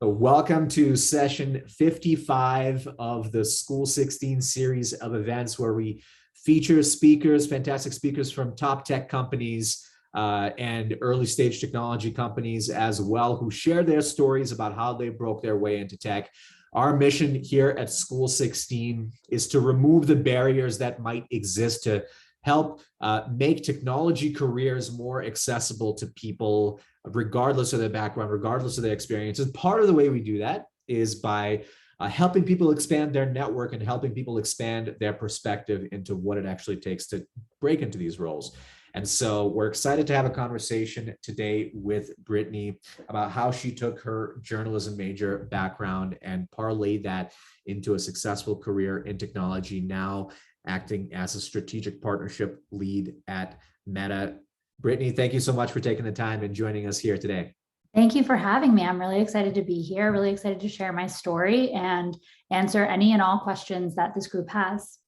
Welcome to session 55 of the School 16 series of events where we feature speakers, fantastic speakers from top tech companies and early stage technology companies as well, who share their stories about how they broke their way into tech. Our mission here at School 16 is to remove the barriers that might exist to help make technology careers more accessible to people, regardless of their background, regardless of their experiences. Part of the way we do that is by helping people expand their network and helping people expand their perspective into what it actually takes to break into these roles. And so we're excited to have a conversation today with Brittany about how she took her journalism major background and parlayed that into a successful career in technology, now acting as a strategic partnership lead at Meta. Brittany, thank you so much for taking the time and joining us here today. Thank you for having me. I'm really excited to be here, really excited to share my story and answer any and all questions that this group has.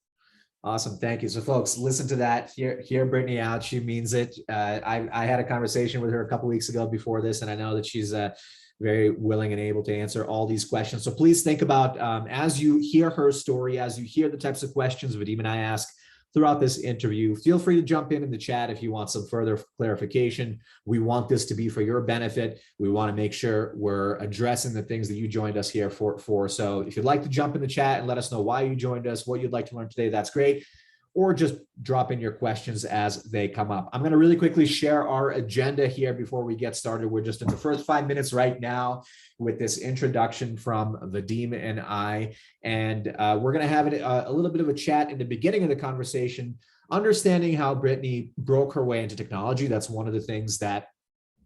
Awesome. Thank you. So folks, listen to that. Hear Brittany out. She means it. I had a conversation with her a couple of weeks ago before this, and I know that she's very willing and able to answer all these questions. So please think about, as you hear her story, as you hear the types of questions Vadim and I ask throughout this interview, feel free to jump in the chat if you want some further clarification. We want this to be for your benefit. We want to make sure we're addressing the things that you joined us here for. So if you'd like to jump in the chat and let us know why you joined us, what you'd like to learn today, that's great. Or just drop in your questions as they come up. I'm going to really quickly share our agenda here before we get started. We're just in the first 5 minutes right now with this introduction from Vadim and I, and we're going to have a little bit of a chat in the beginning of the conversation, understanding how Brittany broke her way into technology. That's one of the things that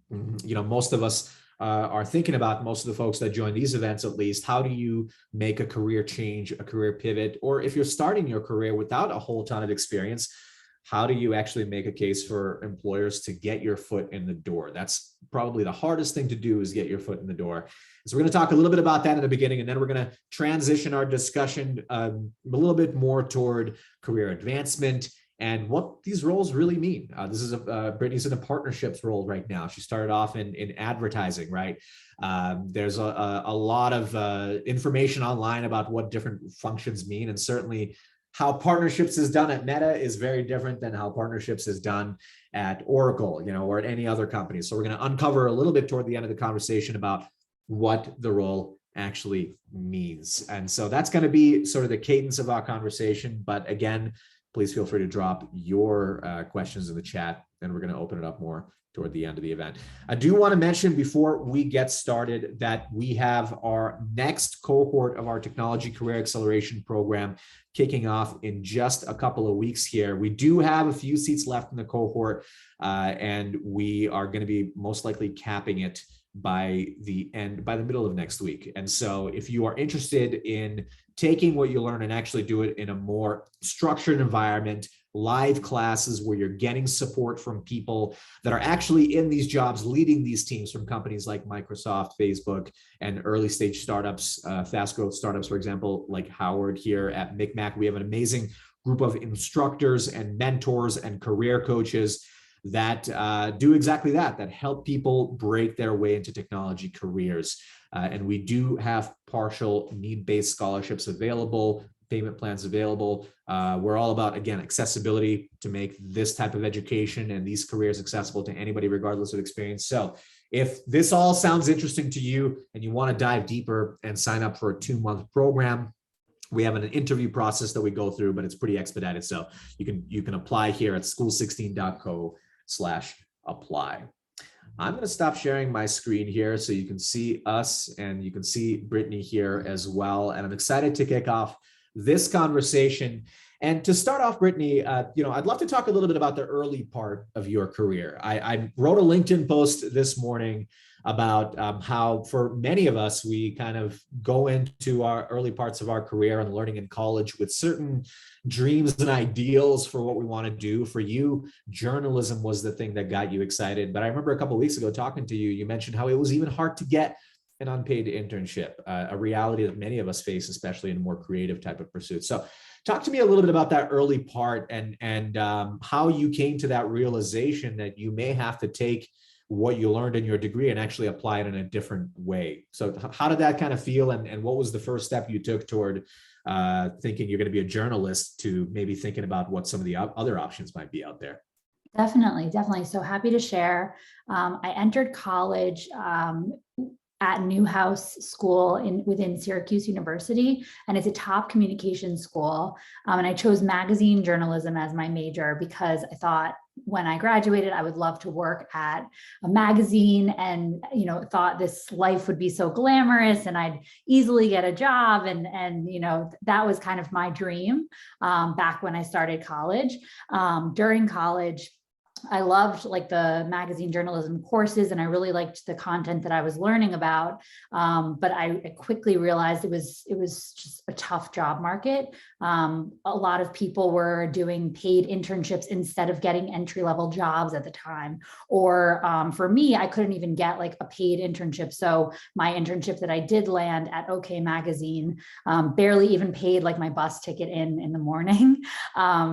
most of us are thinking about, most of the folks that join these events at least. How do you make a career change, a career pivot? Or if you're starting your career without a whole ton of experience, how do you actually make a case for employers to get your foot in the door? That's probably the hardest thing to do, is get your foot in the door. So we're going to talk a little bit about that in the beginning, and then we're going to transition our discussion a little bit more toward career advancement and what these roles really mean. This is Brittany's in a partnerships role right now. She started off in advertising, right? There's a lot of information online about what different functions mean, and certainly how partnerships is done at Meta is very different than how partnerships is done at Oracle, or at any other company. So we're going to uncover a little bit toward the end of the conversation about what the role actually means. And so that's going to be sort of the cadence of our conversation. But again, please feel free to drop your questions in the chat, and we're going to open it up more toward the end of the event. I do want to mention before we get started that we have our next cohort of our Technology Career Acceleration Program kicking off in just a couple of weeks here. We do have a few seats left in the cohort, and we are going to be most likely capping it by the middle of next week. And so if you are interested in taking what you learn and actually do it in a more structured environment, live classes where you're getting support from people that are actually in these jobs, leading these teams from companies like Microsoft, Facebook, and early stage startups, fast growth startups, for example, like Howard here at McMac. We have an amazing group of instructors and mentors and career coaches that do exactly that help people break their way into technology careers. And we do have partial need-based scholarships available, payment plans available. We're all about, again, accessibility to make this type of education and these careers accessible to anybody, regardless of experience. So if this all sounds interesting to you and you want to dive deeper and sign up for a 2-month program, we have an interview process that we go through, but it's pretty expedited. So you can apply here at school16.co/apply. I'm going to stop sharing my screen here so you can see us and you can see Brittany here as well. And I'm excited to kick off this conversation. And to start off, Brittany, I'd love to talk a little bit about the early part of your career. I wrote a LinkedIn post this morning about how for many of us, we kind of go into our early parts of our career and learning in college with certain dreams and ideals for what we want to do. For you, journalism was the thing that got you excited. But I remember a couple of weeks ago talking to you, you mentioned how it was even hard to get an unpaid internship, a reality that many of us face, especially in more creative type of pursuits. So talk to me a little bit about that early part and how you came to that realization that you may have to take what you learned in your degree and actually apply it in a different way. So how did that kind of feel? And what was the first step you took toward thinking you're going to be a journalist to maybe thinking about what some of the other options might be out there? Definitely, definitely. So happy to share. I entered college at Newhouse School within Syracuse University, and it's a top communication school. And I chose magazine journalism as my major because I thought when I graduated, I would love to work at a magazine, and thought this life would be so glamorous and I'd easily get a job. And that was kind of my dream back when I started college. During college, I loved like the magazine journalism courses, and I really liked the content that I was learning about. But I quickly realized it was just a tough job market. A lot of people were doing paid internships instead of getting entry-level jobs at the time. Or for me, I couldn't even get like a paid internship. So my internship that I did land at OK Magazine barely even paid like my bus ticket in the morning.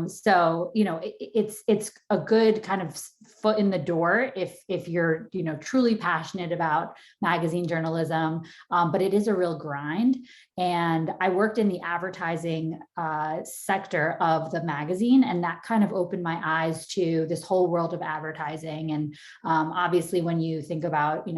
So it's a good kind of foot in the door if you're truly passionate about magazine journalism, but it is a real grind. And I worked in the advertising sector of the magazine, and that kind of opened my eyes to this whole world of advertising. And obviously when you think about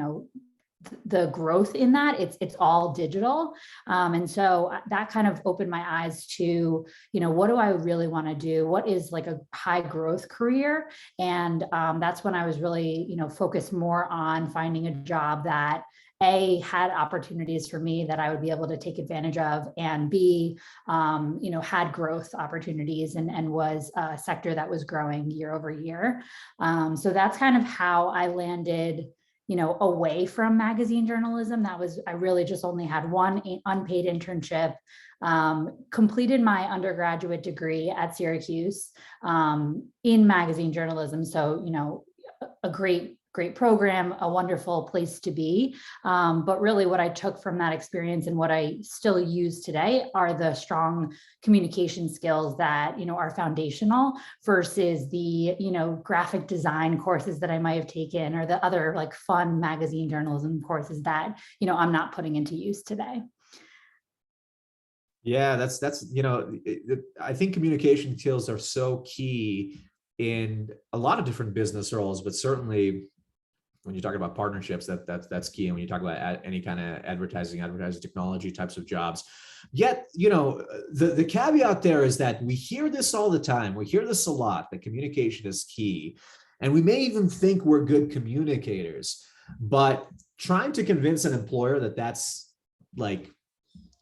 the growth in that, it's all digital. And so that kind of opened my eyes to, what do I really want to do? What is like a high growth career? And that's when I was really, focused more on finding a job that had opportunities for me that I would be able to take advantage of, and B, had growth opportunities and was a sector that was growing year over year. So that's kind of how I landed away from magazine journalism. I really just only had one unpaid internship, completed my undergraduate degree at Syracuse in magazine journalism. So, a great program, a wonderful place to be. But really what I took from that experience and what I still use today are the strong communication skills that, are foundational versus the, graphic design courses that I might have taken, or the other like fun magazine journalism courses that, I'm not putting into use today. Yeah, that's I think communication skills are so key in a lot of different business roles, but certainly when you talk about partnerships, that's key. And when you talk about any kind of advertising technology types of jobs, yet, the caveat there is that we hear this all the time. We hear this a lot, that communication is key. And we may even think we're good communicators, but trying to convince an employer that that's like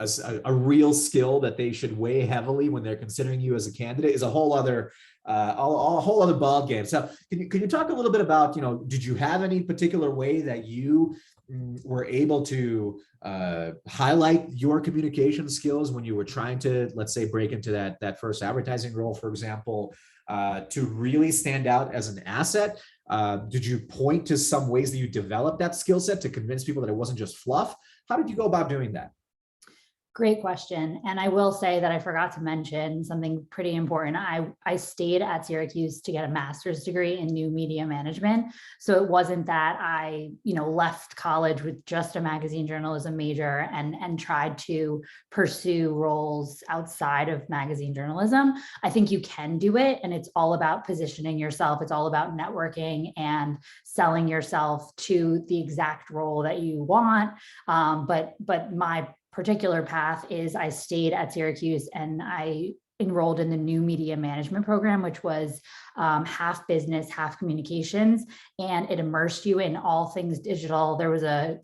a real skill that they should weigh heavily when they're considering you as a candidate is a whole other ball game. So can you talk a little bit about, did you have any particular way that you were able to highlight your communication skills when you were trying to, let's say, break into that first advertising role, for example, to really stand out as an asset? Did you point to some ways that you developed that skill set to convince people that it wasn't just fluff? How did you go about doing that? Great question. And I will say that I forgot to mention something pretty important. I stayed at Syracuse to get a master's degree in new media management. So it wasn't that I, left college with just a magazine journalism major and tried to pursue roles outside of magazine journalism. I think you can do it, and it's all about positioning yourself. It's all about networking and selling yourself to the exact role that you want. But my particular path is I stayed at Syracuse and I enrolled in the new media management program, which was half business, half communications, and it immersed you in all things digital. There was a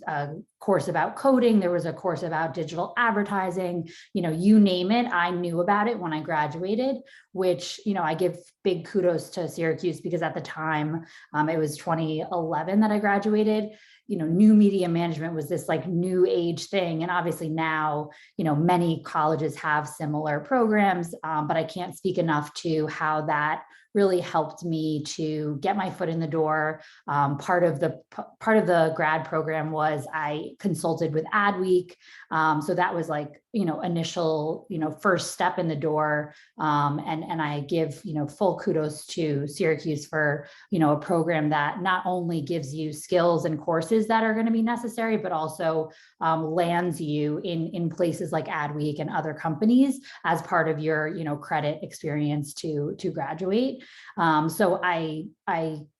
course about coding. There was a course about digital advertising, you name it. I knew about it when I graduated, which, I give big kudos to Syracuse, because at the time, it was 2011 that I graduated. New media management was this like new age thing. And obviously now, many colleges have similar programs, but I can't speak enough to how that really helped me to get my foot in the door. Part of the grad program was I consulted with Adweek. So that was like, initial, first step in the door. And I give, full kudos to Syracuse for, a program that not only gives you skills and courses that are going to be necessary, but also lands you in places like Adweek and other companies as part of your, credit experience to graduate. So I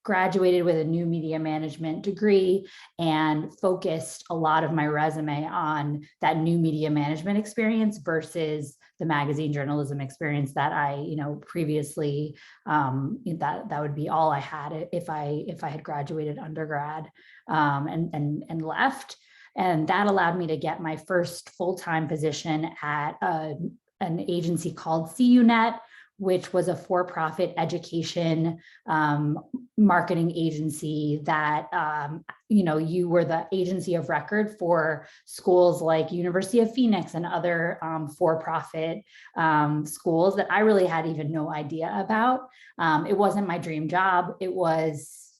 graduated with a new media management degree and focused a lot of my resume on that new media management experience versus the magazine journalism experience that I, previously, that would be all I had if I had graduated undergrad, and left. And that allowed me to get my first full-time position at an agency called CUNet, which was a for-profit education marketing agency that, you were the agency of record for schools like University of Phoenix and other for-profit schools that I really had even no idea about. It wasn't my dream job. It was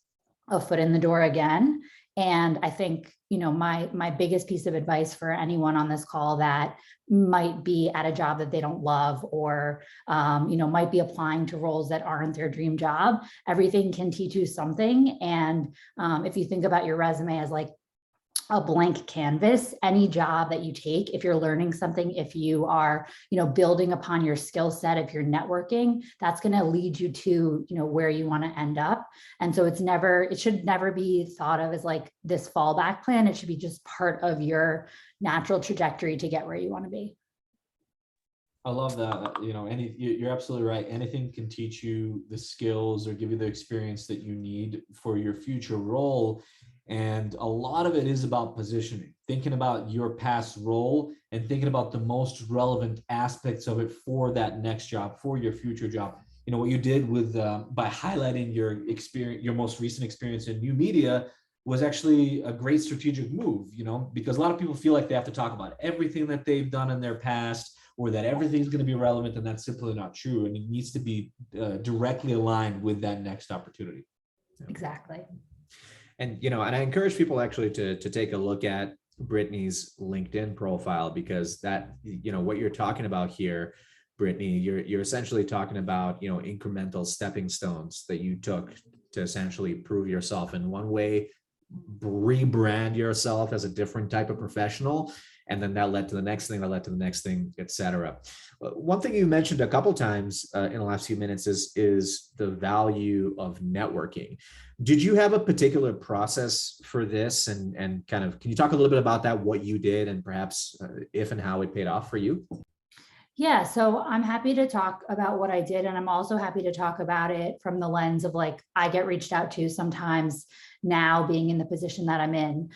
a foot in the door again. And I think, my biggest piece of advice for anyone on this call that might be at a job that they don't love, or, might be applying to roles that aren't their dream job, everything can teach you something. And if you think about your resume as like a blank canvas, any job that you take, if you're learning something, if you are, building upon your skill set, if you're networking, that's going to lead you to, where you want to end up. And so it should never be thought of as like this fallback plan. It should be just part of your natural trajectory to get where you want to be. I love that. You're absolutely right. Anything can teach you the skills or give you the experience that you need for your future role. And a lot of it is about positioning, thinking about your past role and thinking about the most relevant aspects of it for that next job, for your future job. What you did with by highlighting your experience, your most recent experience in new media, was actually a great strategic move, because a lot of people feel like they have to talk about everything that they've done in their past, or that everything's going to be relevant, and that's simply not true. And it needs to be directly aligned with that next opportunity. Exactly. And, and I encourage people actually to take a look at Brittany's LinkedIn profile, because that, what you're talking about here, Brittany, you're essentially talking about, incremental stepping stones that you took to essentially prove yourself in one way, rebrand yourself as a different type of professional. And then that led to the next thing, that led to the next thing, et cetera. One thing you mentioned a couple times in the last few minutes is the value of networking. Did you have a particular process for this, and kind of, can you talk a little bit about that, what you did, and perhaps if and how it paid off for you? Yeah, so I'm happy to talk about what I did. And I'm also happy to talk about it from the lens of like, I get reached out to sometimes now being in the position that I'm in.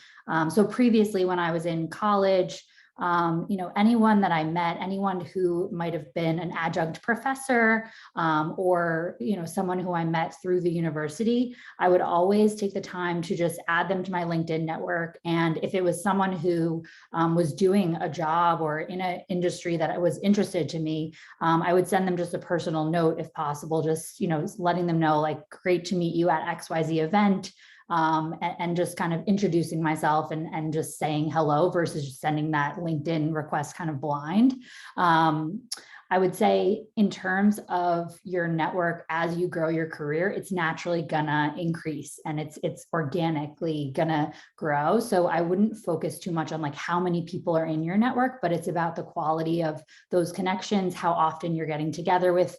So previously when I was in college, anyone that I met, anyone who might have been an adjunct professor, or, someone who I met through the university, I would always take the time to just add them to my LinkedIn network. And if it was someone who was doing a job or in an industry that was interested to me, I would send them just a personal note if possible, just, letting them know, like, great to meet you at XYZ event. And just kind of introducing myself and just saying hello versus just sending that LinkedIn request kind of blind. I would say in terms of your network, as you grow your career, it's naturally gonna increase and it's organically gonna grow. So I wouldn't focus too much on like how many people are in your network, but it's about the quality of those connections, how often you're getting together with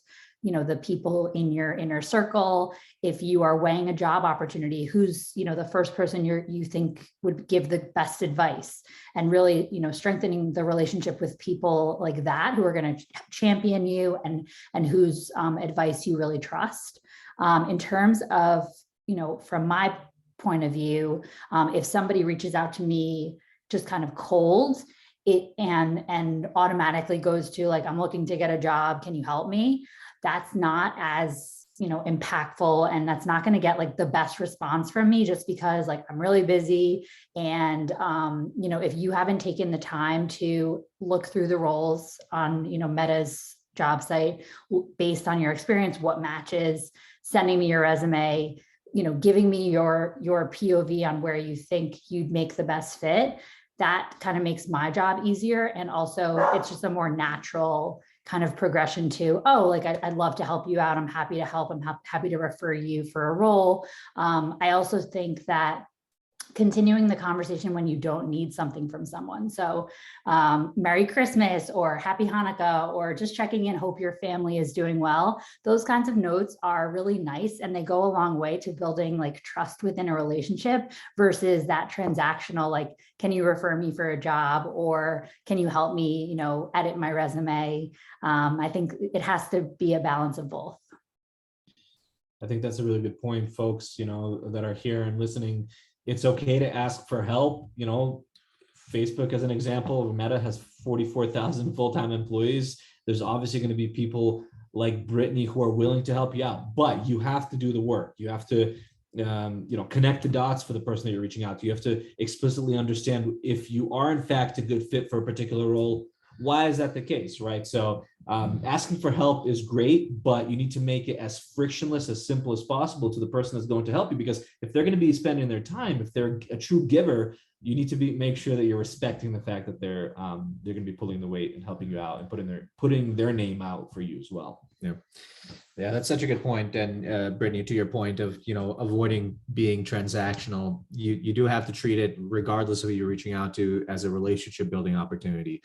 the people in your inner circle. If you are weighing a job opportunity, who's, the first person you think would give the best advice, and really, strengthening the relationship with people like that who are going to champion you and whose advice you really trust. In terms of, from my point of view, if somebody reaches out to me just kind of cold, and automatically goes to like, I'm looking to get a job, can you help me? That's not as, impactful, and that's not going to get like the best response from me, just because like I'm really busy. And, if you haven't taken the time to look through the roles on, Meta's job site based on your experience, what matches, sending me your resume, giving me your POV on where you think you'd make the best fit. That kind of makes my job easier. And also it's just a more natural kind of progression to, oh, like I'd love to help you out. I'm happy to help. I'm happy to refer you for a role. I also think that continuing the conversation when you don't need something from someone. So Merry Christmas or Happy Hanukkah, or just checking in, hope your family is doing well. Those kinds of notes are really nice, and they go a long way to building like trust within a relationship versus that transactional, like, can you refer me for a job, or can you help me, edit my resume? I think it has to be a balance of both. I think that's a really good point, folks, that are here and listening. It's okay to ask for help. Facebook, as an example, Meta has 44,000 full-time employees. There's obviously going to be people like Brittany who are willing to help you out, but you have to do the work. You have to, connect the dots for the person that you're reaching out to. You have to explicitly understand if you are in fact a good fit for a particular role. Why is that the case, right? So asking for help is great, but you need to make it as frictionless, as simple as possible to the person that's going to help you. Because if they're going to be spending their time, if they're a true giver, you need to make sure that you're respecting the fact that they're going to be pulling the weight and helping you out and putting their name out for you as well. Yeah, that's such a good point. And Brittany, to your point of, avoiding being transactional, you do have to treat it, regardless of who you're reaching out to, as a relationship building opportunity.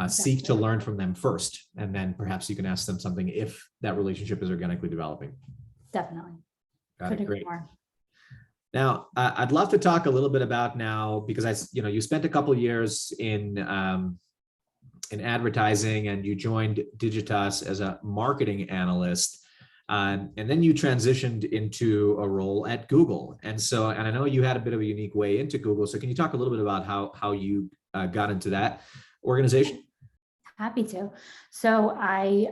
Seek to learn from them first, and then perhaps you can ask them something if that relationship is organically developing. Definitely. Got it. Great. Now, I'd love to talk a little bit about now, because you spent a couple of years in advertising, and you joined Digitas as a marketing analyst. And then you transitioned into a role at Google. And I know you had a bit of a unique way into Google. So can you talk a little bit about how you got into that organization? Happy to. So I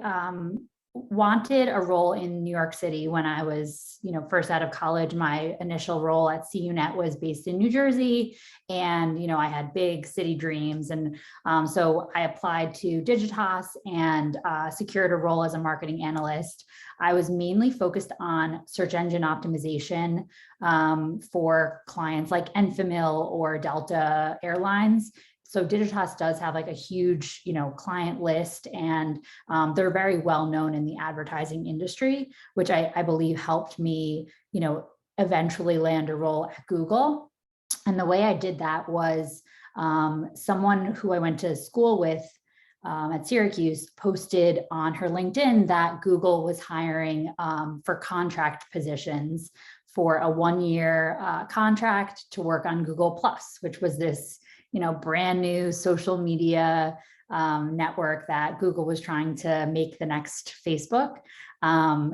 wanted a role in New York City when I was, first out of college. My initial role at CUNet was based in New Jersey, and I had big city dreams, and so I applied to Digitas and secured a role as a marketing analyst. I was mainly focused on search engine optimization for clients like Enfamil or Delta Airlines. So Digitas does have like a huge, client list, and they're very well known in the advertising industry, which I believe helped me, eventually land a role at Google. And the way I did that was someone who I went to school with at Syracuse posted on her LinkedIn that Google was hiring for contract positions for a 1-year contract to work on Google+, which was this brand new social media network that Google was trying to make the next Facebook.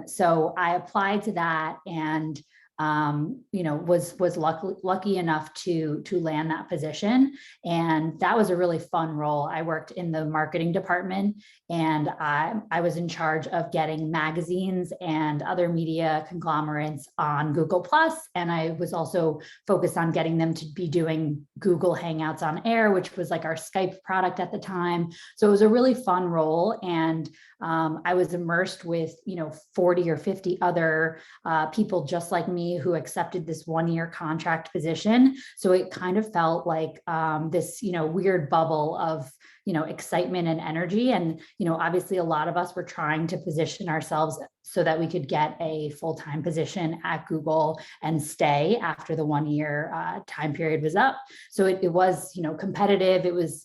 So I applied to that, and was lucky enough to land that position. And that was a really fun role. I worked in the marketing department, and I was in charge of getting magazines and other media conglomerates on Google+. And I was also focused on getting them to be doing Google Hangouts on Air, which was like our Skype product at the time. So it was a really fun role. And I was immersed with, 40 or 50 other people just like me who accepted this 1-year contract position. So it kind of felt like this, weird bubble of, excitement and energy. And, obviously a lot of us were trying to position ourselves so that we could get a full-time position at Google and stay after the 1-year time period was up. So it was, competitive. It was,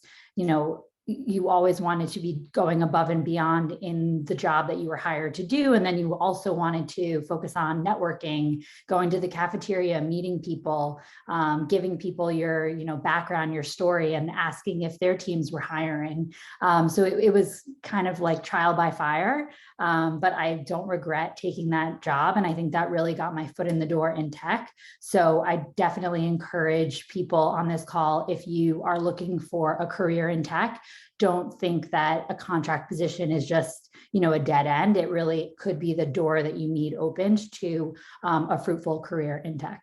you always wanted to be going above and beyond in the job that you were hired to do. And then you also wanted to focus on networking, going to the cafeteria, meeting people, giving people your, background, your story, and asking if their teams were hiring. So it was kind of like trial by fire, but I don't regret taking that job. And I think that really got my foot in the door in tech. So I definitely encourage people on this call, if you are looking for a career in tech, don't think that a contract position is just, a dead end. It really could be the door that you need opened to a fruitful career in tech.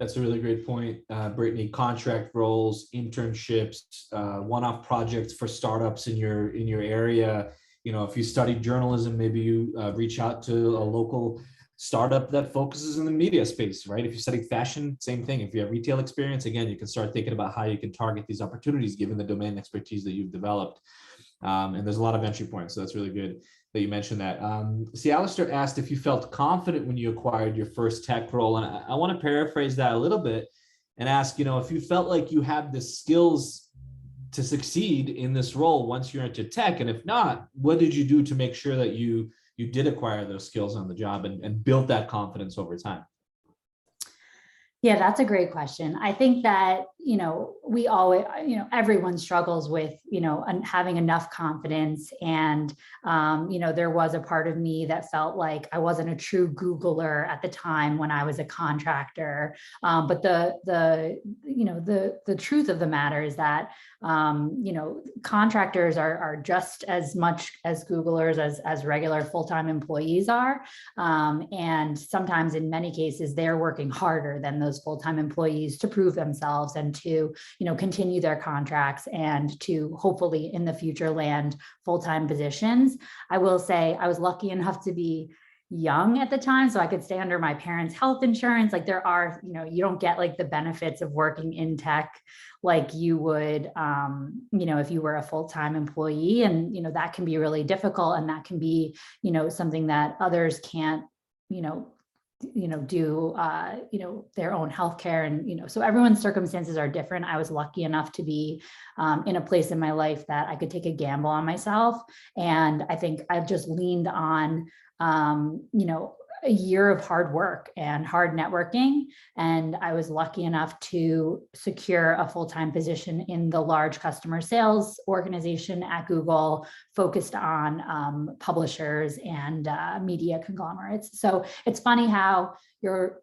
That's a really great point, Brittany. Contract roles, internships, one-off projects for startups in your area. if you studied journalism, maybe you reach out to a local startup that focuses in the media space, right? If you study fashion, same thing. If you have retail experience, again, you can start thinking about how you can target these opportunities given the domain expertise that you've developed. And there's a lot of entry points, so that's really good that you mentioned that. See, Alistair asked if you felt confident when you acquired your first tech role, and I want to paraphrase that a little bit and ask, if you felt like you had the skills to succeed in this role once you're into tech, and if not, what did you do to make sure that you did acquire those skills on the job and built that confidence over time? Yeah, that's a great question. I think that, we always, everyone struggles with, having enough confidence. And, there was a part of me that felt like I wasn't a true Googler at the time when I was a contractor. But the truth of the matter is that, contractors are just as much as Googlers as regular full-time employees are. And sometimes in many cases, they're working harder than those full-time employees to prove themselves and to, continue their contracts and to hopefully in the future land full-time positions. I will say I was lucky enough to be young at the time, so I could stay under my parents' health insurance. Like there are, you don't get like the benefits of working in tech like you would, if you were a full-time employee, and, that can be really difficult. And that can be, something that others can't, do, their own healthcare. And, so everyone's circumstances are different. I was lucky enough to be in a place in my life that I could take a gamble on myself. And I think I've just leaned on, a year of hard work and hard networking. And I was lucky enough to secure a full-time position in the large customer sales organization at Google, focused on publishers and media conglomerates. So it's funny how your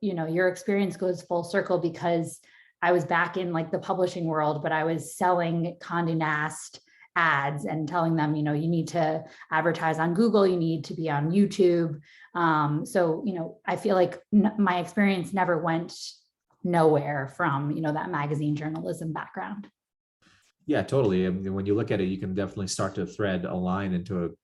experience goes full circle, because I was back in like the publishing world, but I was selling Condé Nast ads and telling them, you need to advertise on Google, you need to be on YouTube. So, I feel like my experience never went nowhere from, that magazine journalism background. Yeah, totally. I mean, when you look at it, you can definitely start to thread a line into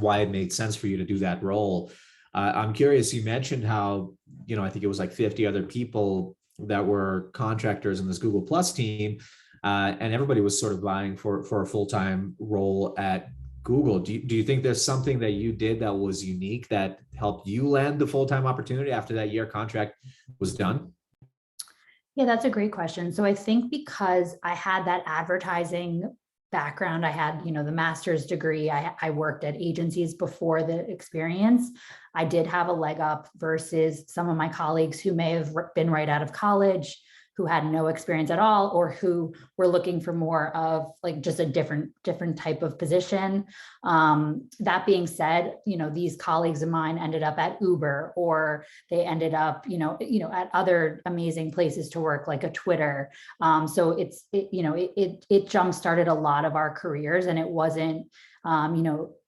why it made sense for you to do that role. I'm curious, you mentioned how, I think it was like 50 other people that were contractors in this Google Plus team. And everybody was sort of vying for a full-time role at Google. Do you think there's something that you did that was unique that helped you land the full-time opportunity after that year contract was done? Yeah, that's a great question. So I think because I had that advertising background, I had, the master's degree, I worked at agencies before the experience. I did have a leg up versus some of my colleagues who may have been right out of college, who had no experience at all, or who were looking for more of like just a different type of position. That being said, these colleagues of mine ended up at Uber, or they ended up, at other amazing places to work, like a Twitter. So it jump-started a lot of our careers, and it wasn't,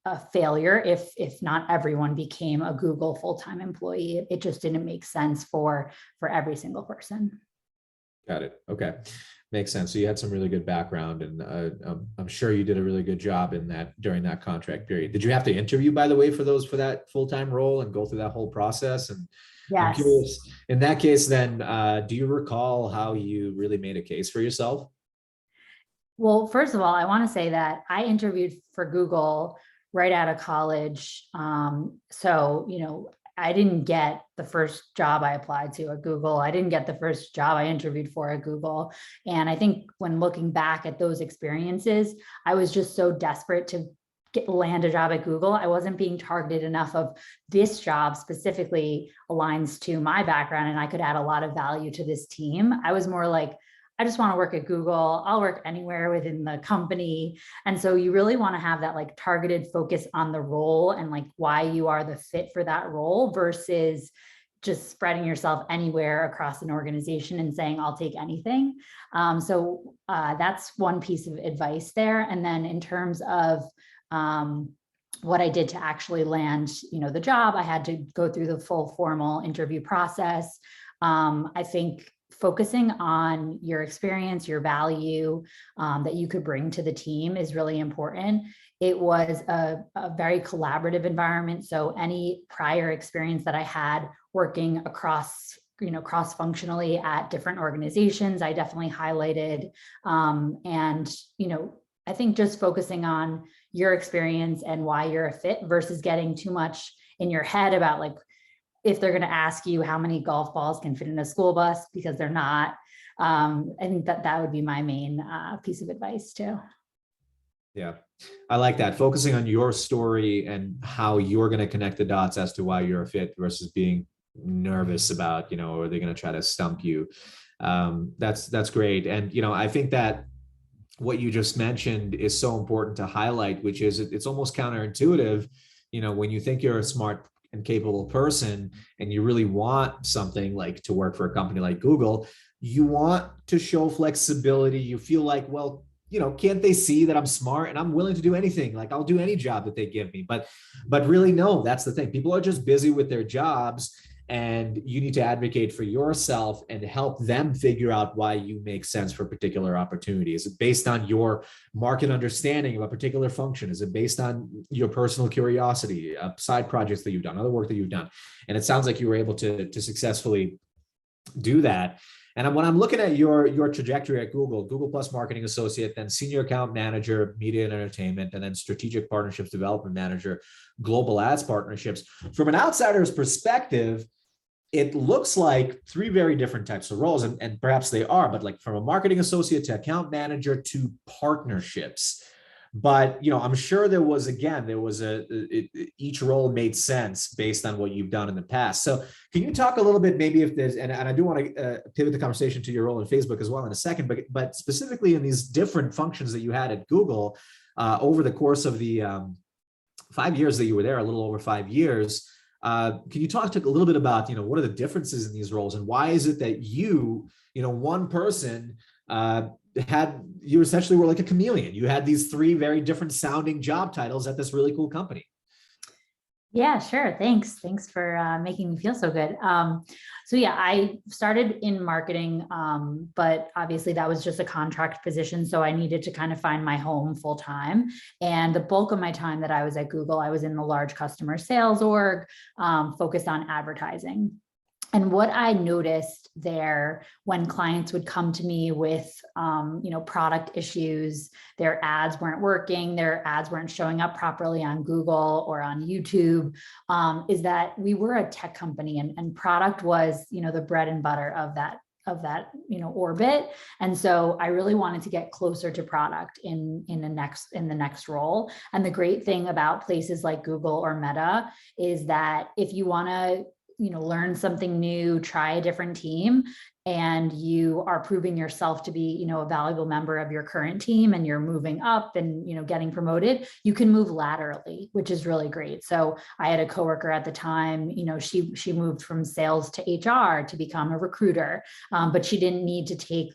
a failure if not everyone became a Google full-time employee. It just didn't make sense for every single person. Got it. Okay. Makes sense. So you had some really good background, and I'm sure you did a really good job during that contract period. Did you have to interview, by the way, for that full-time role and go through that whole process? And Yes. I'm curious, in that case, then, do you recall how you really made a case for yourself? Well, first of all, I want to say that I interviewed for Google right out of college. So, I didn't get the first job I applied to at Google. I didn't get the first job I interviewed for at Google. And I think when looking back at those experiences, I was just so desperate to land a job at Google. I wasn't being targeted enough of this job specifically aligns to my background, and I could add a lot of value to this team. I was more like, I just want to work at Google. I'll work anywhere within the company. And so you really want to have that like targeted focus on the role and like why you are the fit for that role versus just spreading yourself anywhere across an organization and saying, I'll take anything. So that's one piece of advice there. And then in terms of what I did to actually land, the job, I had to go through the full formal interview process. I think focusing on your experience, your value that you could bring to the team is really important. It was a very collaborative environment. So any prior experience that I had working across, cross-functionally at different organizations, I definitely highlighted. And, I think just focusing on your experience and why you're a fit versus getting too much in your head about like, if they're going to ask you how many golf balls can fit in a school bus, because they're not. I think that would be my main piece of advice too. Yeah, I like that. Focusing on your story and how you're going to connect the dots as to why you're a fit versus being nervous about, are they going to try to stump you? That's great. And, I think that what you just mentioned is so important to highlight, which is it's almost counterintuitive. When you think you're a smart and capable person and you really want something like to work for a company like Google, you want to show flexibility. You feel like, well, can't they see that I'm smart and I'm willing to do anything? Like I'll do any job that they give me. But really, no, that's the thing. People are just busy with their jobs, and you need to advocate for yourself and help them figure out why you make sense for particular opportunities. Is it based on your market understanding of a particular function? Is it based on your personal curiosity, side projects that you've done, other work that you've done? And it sounds like you were able to successfully do that. And when I'm looking at your trajectory at Google Plus Marketing Associate, then Senior Account Manager, Media and Entertainment, and then Strategic Partnerships Development Manager, Global Ads Partnerships. From an outsider's perspective, it looks like three very different types of roles, and perhaps they are, but like from a marketing associate to account manager to partnerships. But, I'm sure each role made sense based on what you've done in the past. So can you talk a little bit, maybe if there's, and I do want to pivot the conversation to your role in Facebook as well in a second, but specifically in these different functions that you had at Google over the course of the 5 years that you were there, a little over 5 years. Can you talk a little bit about, what are the differences in these roles, and why is it that one person you essentially were like a chameleon? You had these three very different sounding job titles at this really cool company. Yeah, sure. Thanks for making me feel so good. So yeah, I started in marketing, but obviously that was just a contract position. So I needed to kind of find my home full time. And the bulk of my time that I was at Google, I was in the large customer sales org, focused on advertising. And what I noticed there when clients would come to me with, product issues, their ads weren't working, their ads weren't showing up properly on Google or on YouTube, is that we were a tech company, and product was, the bread and butter of that orbit. And so I really wanted to get closer to product in the next role. And the great thing about places like Google or Meta is that if you want to learn something new, try a different team, and you are proving yourself to be, a valuable member of your current team, and you're moving up and, getting promoted, you can move laterally, which is really great. So I had a coworker at the time, she moved from sales to HR to become a recruiter, but she didn't need to take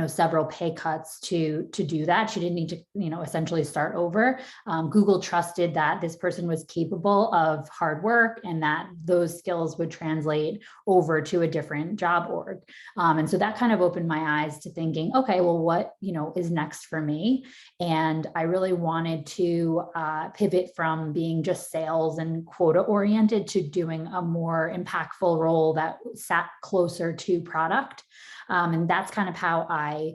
several pay cuts to do that. She didn't need to, essentially start over. Google trusted that this person was capable of hard work and that those skills would translate over to a different job org. And so that kind of opened my eyes to thinking, okay, well, what, is next for me? And I really wanted to pivot from being just sales and quota oriented to doing a more impactful role that sat closer to product. And that's kind of how I,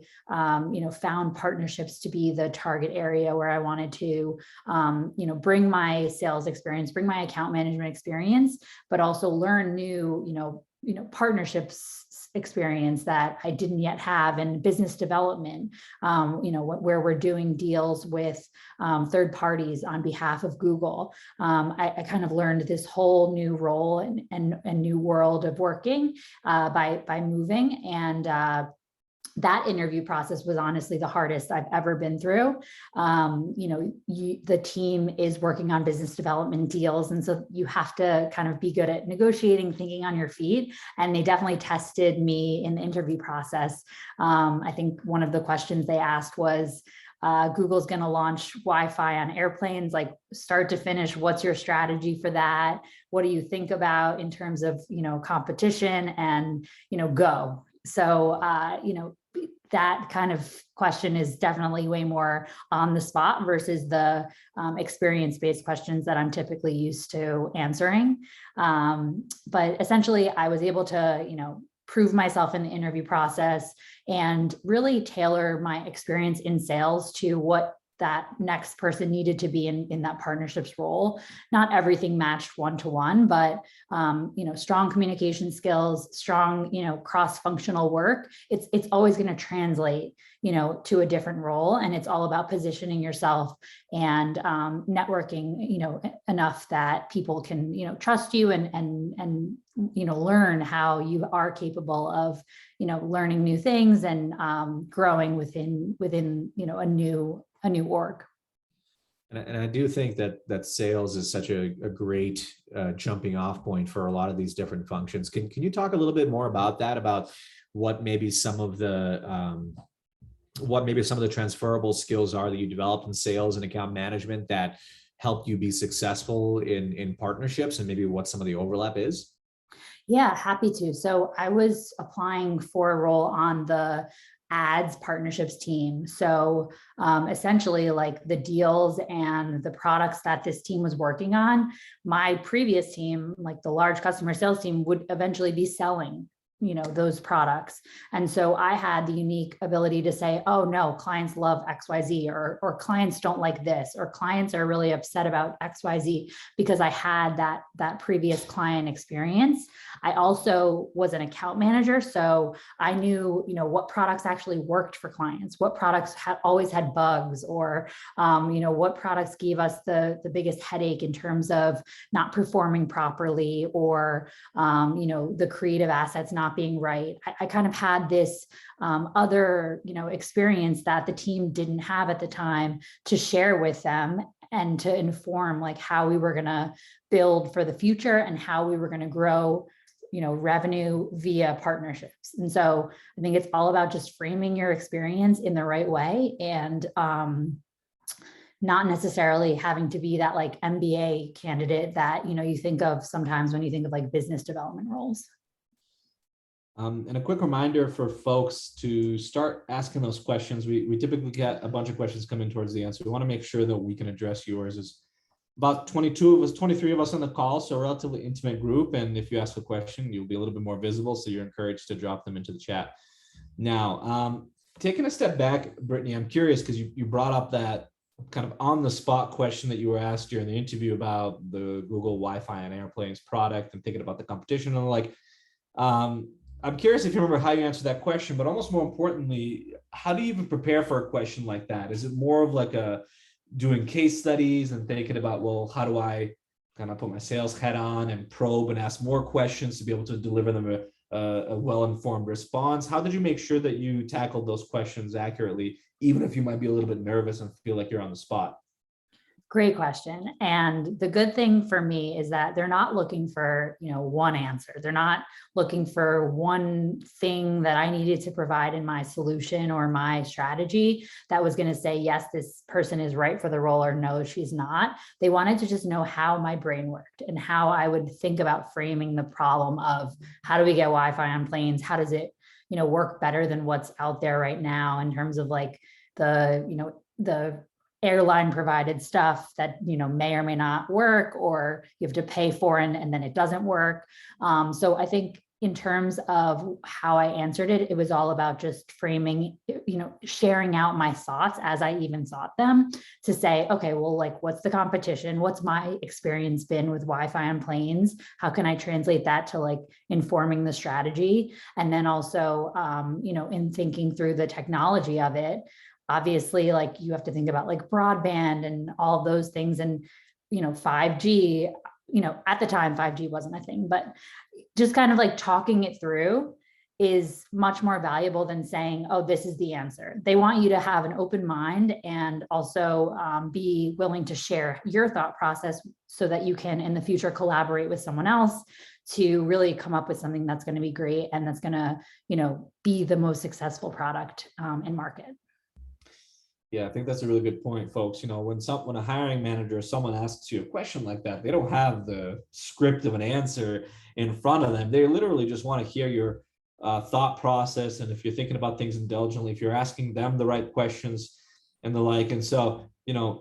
found partnerships to be the target area where I wanted to, bring my sales experience, bring my account management experience, but also learn new, partnerships experience that I didn't yet have, and business development, where we're doing deals with third parties on behalf of Google. I kind of learned this whole new role and new world of working by moving. And that interview process was honestly the hardest I've ever been through. The team is working on business development deals. And so you have to kind of be good at negotiating, thinking on your feet. And they definitely tested me in the interview process. I think one of the questions they asked was, Google's going to launch Wi-Fi on airplanes, like start to finish. What's your strategy for that? What do you think about in terms of, competition, and, go. So, that kind of question is definitely way more on the spot versus the experience-based questions that I'm typically used to answering. But essentially, I was able to, prove myself in the interview process and really tailor my experience in sales to what that next person needed to be in that partnerships role. Not everything matched one-to-one, but strong communication skills, strong, cross-functional work. It's always going to translate, to a different role. And it's all about positioning yourself and networking, enough that people can, trust you and learn how you are capable of, learning new things and growing within, a new org. And I do think that sales is such a great jumping off point for a lot of these different functions. Can you talk a little bit more about that, about what maybe some of the transferable skills are that you developed in sales and account management that helped you be successful in partnerships, and maybe what some of the overlap is? Yeah, happy to. So I was applying for a role on the ads partnerships team. So essentially, like the deals and the products that this team was working on, my previous team, like the large customer sales team, would eventually be selling those products. And so I had the unique ability to say, oh no, clients love XYZ, or clients don't like this, or clients are really upset about XYZ, because I had that previous client experience. I also was an account manager, so I knew, what products actually worked for clients, what products always had bugs, or, what products gave us the biggest headache in terms of not performing properly, or, the creative assets not being right. I kind of had this other, experience that the team didn't have at the time to share with them and to inform like how we were going to build for the future and how we were going to grow, revenue via partnerships. And so I think it's all about just framing your experience in the right way, and not necessarily having to be that like MBA candidate that, you think of sometimes when you think of like business development roles. And a quick reminder for folks to start asking those questions. We typically get a bunch of questions come in towards the end, so we want to make sure that we can address yours. Is about 23 of us on the call, so a relatively intimate group. And if you ask a question, you'll be a little bit more visible, so you're encouraged to drop them into the chat. Now, taking a step back, Brittany, I'm curious because you brought up that kind of on the spot question that you were asked during the interview about the Google Wi-Fi and Airplanes product and thinking about the competition and like. I'm curious if you remember how you answered that question, but almost more importantly, how do you even prepare for a question like that? Is it more of like doing case studies and thinking about, well, how do I kind of put my sales hat on and probe and ask more questions to be able to deliver them a well-informed response? How did you make sure that you tackled those questions accurately, even if you might be a little bit nervous and feel like you're on the spot? Great question. And the good thing for me is that they're not looking for, one answer. They're not looking for one thing that I needed to provide in my solution or my strategy that was going to say, yes, this person is right for the role, or no, she's not. They wanted to just know how my brain worked and how I would think about framing the problem of how do we get Wi-Fi on planes? How does it, work better than what's out there right now in terms of like the airline provided stuff that may or may not work, or you have to pay for and then it doesn't work. So I think in terms of how I answered it, it was all about just framing, sharing out my thoughts as I even thought them, to say, okay, well, like, what's the competition? What's my experience been with Wi-Fi on planes? How can I translate that to like informing the strategy? And then also, in thinking through the technology of it, obviously, like you have to think about like broadband and all of those things. And, 5G, at the time, 5G wasn't a thing, but just kind of like talking it through is much more valuable than saying, oh, this is the answer. They want you to have an open mind and also be willing to share your thought process so that you can in the future collaborate with someone else to really come up with something that's going to be great and that's going to, be the most successful product in market. Yeah, I think that's a really good point, folks. When a hiring manager or someone asks you a question like that, they don't have the script of an answer in front of them. They literally just want to hear thought process, and if you're thinking about things indulgently, if you're asking them the right questions and the like. And so,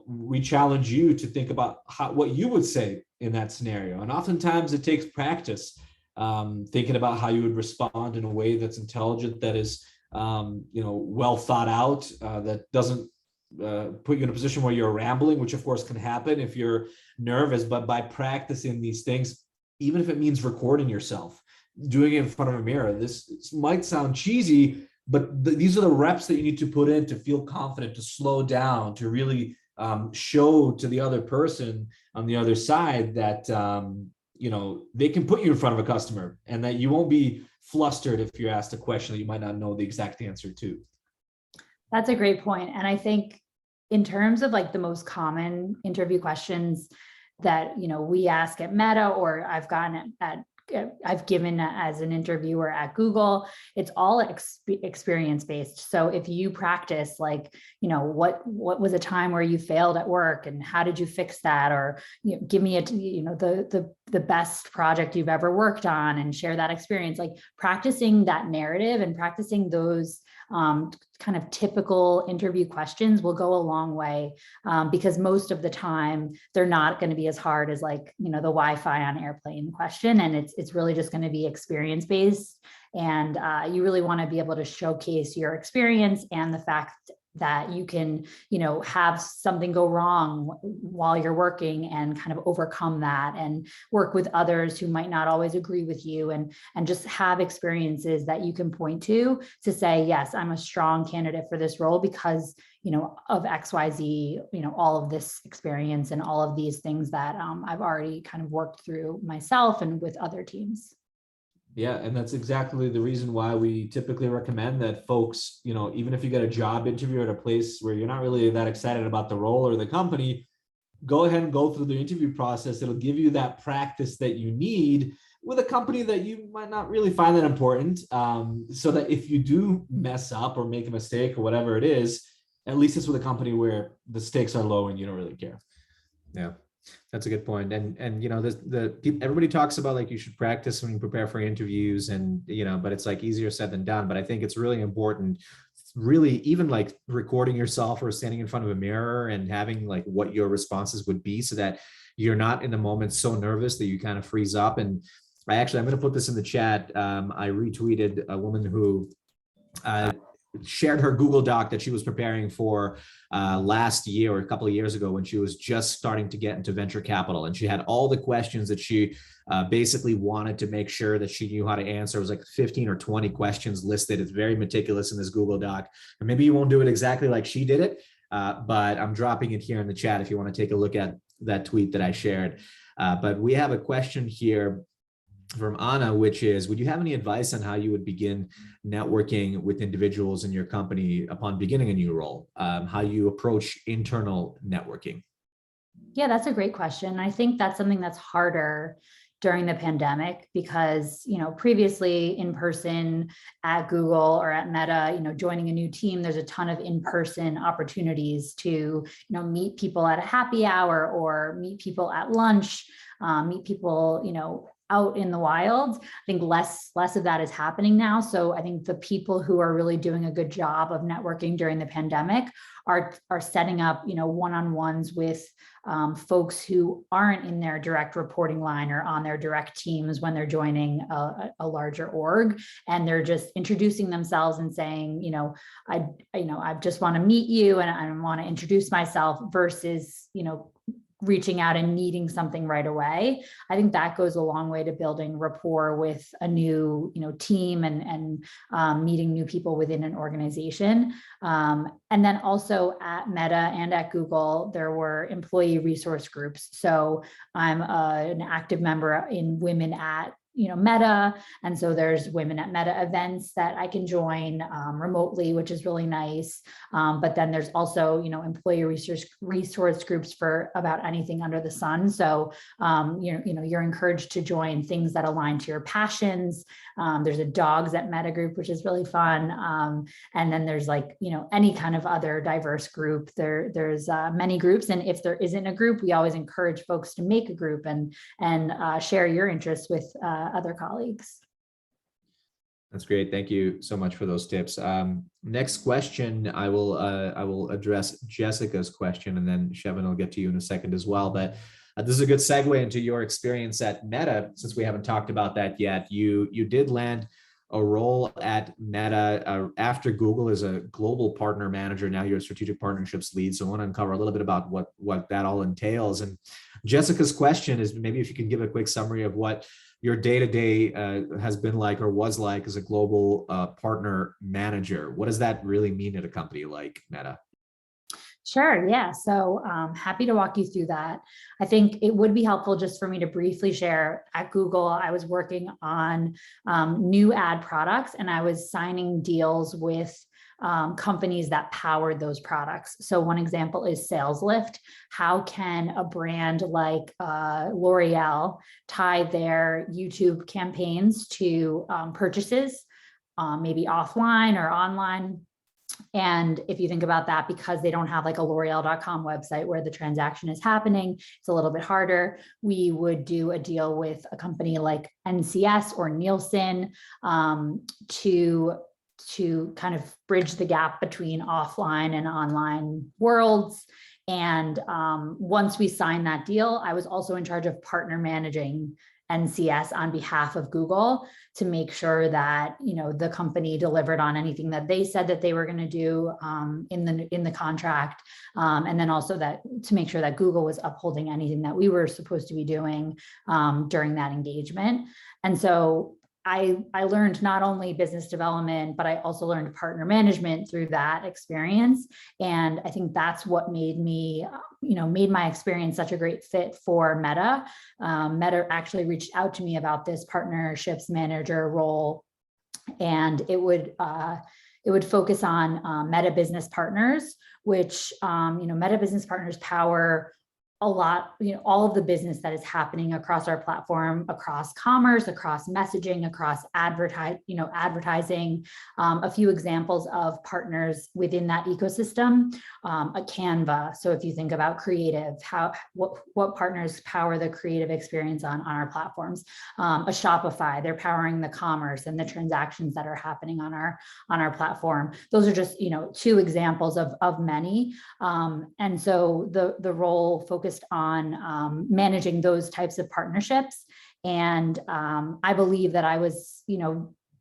we challenge you to think about what you would say in that scenario. And oftentimes it takes practice, thinking about how you would respond in a way that's intelligent, that is, well thought out, that doesn't put you in a position where you're rambling, which of course can happen if you're nervous. But by practicing these things, even if it means recording yourself, doing it in front of a mirror, this might sound cheesy, but these are the reps that you need to put in to feel confident, to slow down, to really show to the other person on the other side that they can put you in front of a customer, and that you won't be flustered if you're asked a question that you might not know the exact answer to. That's a great point. And I think in terms of like the most common interview questions that we ask at Meta, or I've gotten I've given as an interviewer at Google, it's all experience based. So if you practice, like, what was a time where you failed at work and how did you fix that? Or give me the best project you've ever worked on and share that experience. Like practicing that narrative and practicing those kind of typical interview questions will go a long way, because most of the time they're not going to be as hard as like, the Wi-Fi on airplane question. And it's really just going to be experience based. And you really want to be able to showcase your experience and the fact that you can, have something go wrong while you're working and kind of overcome that and work with others who might not always agree with you, and just have experiences that you can point to say, yes, I'm a strong candidate for this role because, of XYZ, all of this experience and all of these things that I've already kind of worked through myself and with other teams. Yeah, and that's exactly the reason why we typically recommend that folks, even if you get a job interview at a place where you're not really that excited about the role or the company, go ahead and go through the interview process. It'll give you that practice that you need with a company that you might not really find that important, so that if you do mess up or make a mistake or whatever it is, at least it's with a company where the stakes are low and you don't really care. Yeah. That's a good point. And everybody talks about like you should practice when you prepare for interviews, and but it's like easier said than done. But I think it's really important, really, even like recording yourself or standing in front of a mirror and having like what your responses would be, so that you're not in the moment so nervous that you kind of freeze up. And I'm going to put this in the chat. I retweeted a woman who shared her Google Doc that she was preparing for last year or a couple of years ago, when she was just starting to get into venture capital. And she had all the questions that she basically wanted to make sure that she knew how to answer. It was like 15 or 20 questions listed. It's very meticulous in this Google Doc. And maybe you won't do it exactly like she did it, but I'm dropping it here in the chat if you want to take a look at that tweet that I shared. But we have a question here from Anna, which is, would you have any advice on how you would begin networking with individuals in your company upon beginning a new role? How you approach internal networking? Yeah, that's a great question. I think that's something that's harder during the pandemic because, previously in person at Google or at Meta, joining a new team, there's a ton of in-person opportunities to, meet people at a happy hour or meet people at lunch, meet people, out in the wild. I think less of that is happening now. So I think the people who are really doing a good job of networking during the pandemic are setting up, one-on-ones with folks who aren't in their direct reporting line or on their direct teams when they're joining a larger org, and they're just introducing themselves and saying, I just want to meet you and I want to introduce myself, versus, reaching out and needing something right away. I think that goes a long way to building rapport with a new, team and meeting new people within an organization. And then also at Meta and at Google, there were employee resource groups. So I'm an active member in Women at Meta. And so there's Women at Meta events that I can join remotely, which is really nice. But then there's also, employee resource groups for about anything under the sun. So, you're encouraged to join things that align to your passions. There's a Dogs at Meta group, which is really fun. And then there's like, any kind of other diverse group. There's many groups. And if there isn't a group, we always encourage folks to make a group and share your interests with other colleagues. That's great. Thank you so much for those tips. Next question, I will address Jessica's question, and then Shevin will get to you in a second as well. But this is a good segue into your experience at Meta, since we haven't talked about that yet. You did land a role at Meta after Google as a global partner manager. Now you're a strategic partnerships lead. So I want to uncover a little bit about what that all entails. And Jessica's question is maybe if you can give a quick summary of what your day-to-day has been like or was like as a global partner manager. What does that really mean at a company like Meta? Sure. Yeah. So happy to walk you through that. I think it would be helpful just for me to briefly share at Google, I was working on new ad products, and I was signing deals with companies that powered those products. So one example is Sales Lift. How can a brand like L'Oreal tie their YouTube campaigns to purchases, maybe offline or online? And if you think about that, because they don't have like a L'Oreal.com website where the transaction is happening, it's a little bit harder. We would do a deal with a company like NCS or Nielsen to kind of bridge the gap between offline and online worlds. And once we signed that deal, I was also in charge of partner managing NCS on behalf of Google to make sure that, you know, the company delivered on anything that they said that they were going to do in the contract, and then also that to make sure that Google was upholding anything that we were supposed to be doing during that engagement. And so I learned not only business development, but I also learned partner management through that experience. And I think that's what made me, made my experience such a great fit for Meta. Meta actually reached out to me about this partnerships manager role, and it would focus on Meta Business Partners, which, Meta Business Partners power a lot, all of the business that is happening across our platform, across commerce, across messaging, across advertising. A few examples of partners within that ecosystem, a Canva. So if you think about creative, what partners power the creative experience on our platforms? A Shopify, they're powering the commerce and the transactions that are happening on our platform. Those are just two examples of many. And so the role focused on managing those types of partnerships. And I believe that I was,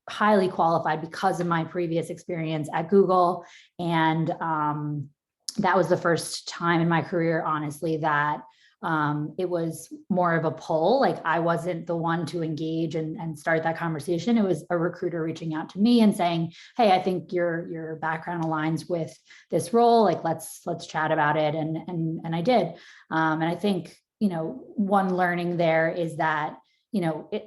highly qualified because of my previous experience at Google. And that was the first time in my career, honestly, that it was more of a pull. Like I wasn't the one to engage and start that conversation. It was a recruiter reaching out to me and saying, "Hey, I think your background aligns with this role. Like let's chat about it." And I did. And I think one learning there is that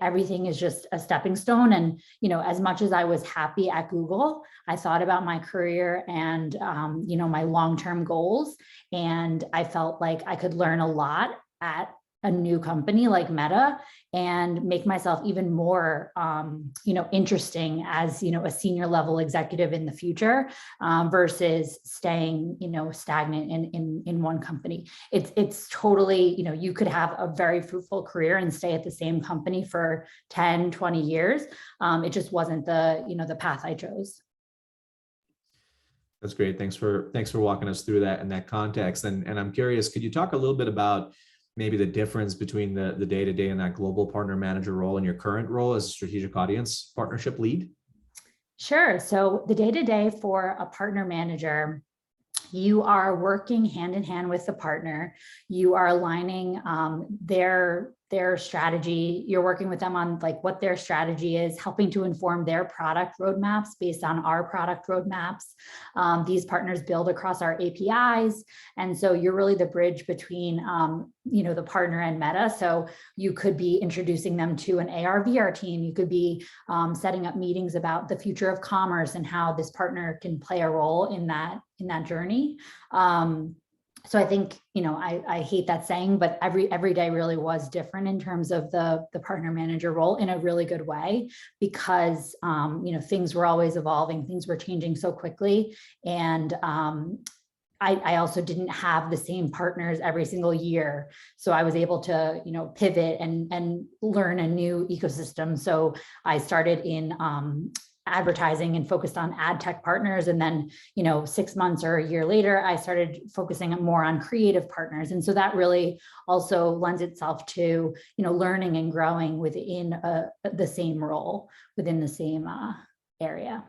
everything is just a stepping stone. And as much as I was happy at Google, I thought about my career and my long-term goals, and I felt like I could learn a lot at a new company like Meta and make myself even more interesting as a senior level executive in the future, versus staying stagnant in one company. It's totally, you could have a very fruitful career and stay at the same company for 10, 20 years. It just wasn't the path I chose. That's great. Thanks for walking us through that in that context. And I'm curious, could you talk a little bit about maybe the difference between the day-to-day and that global partner manager role and your current role as a strategic audience partnership lead? Sure. So the day-to-day for a partner manager, you are working hand in hand with the partner. You are aligning their strategy. You're working with them on like what their strategy is, helping to inform their product roadmaps based on our product roadmaps. These partners build across our APIs. And so you're really the bridge between the partner and Meta. So you could be introducing them to an AR/VR team. You could be setting up meetings about the future of commerce and how this partner can play a role in that journey. So I think, I hate that saying, but every day really was different in terms of the partner manager role in a really good way, because, things were always evolving, things were changing so quickly. And I also didn't have the same partners every single year. So I was able to, pivot and learn a new ecosystem. So I started in advertising and focused on ad tech partners. And then, 6 months or a year later, I started focusing more on creative partners. And so that really also lends itself to, learning and growing within the same role, within the same area.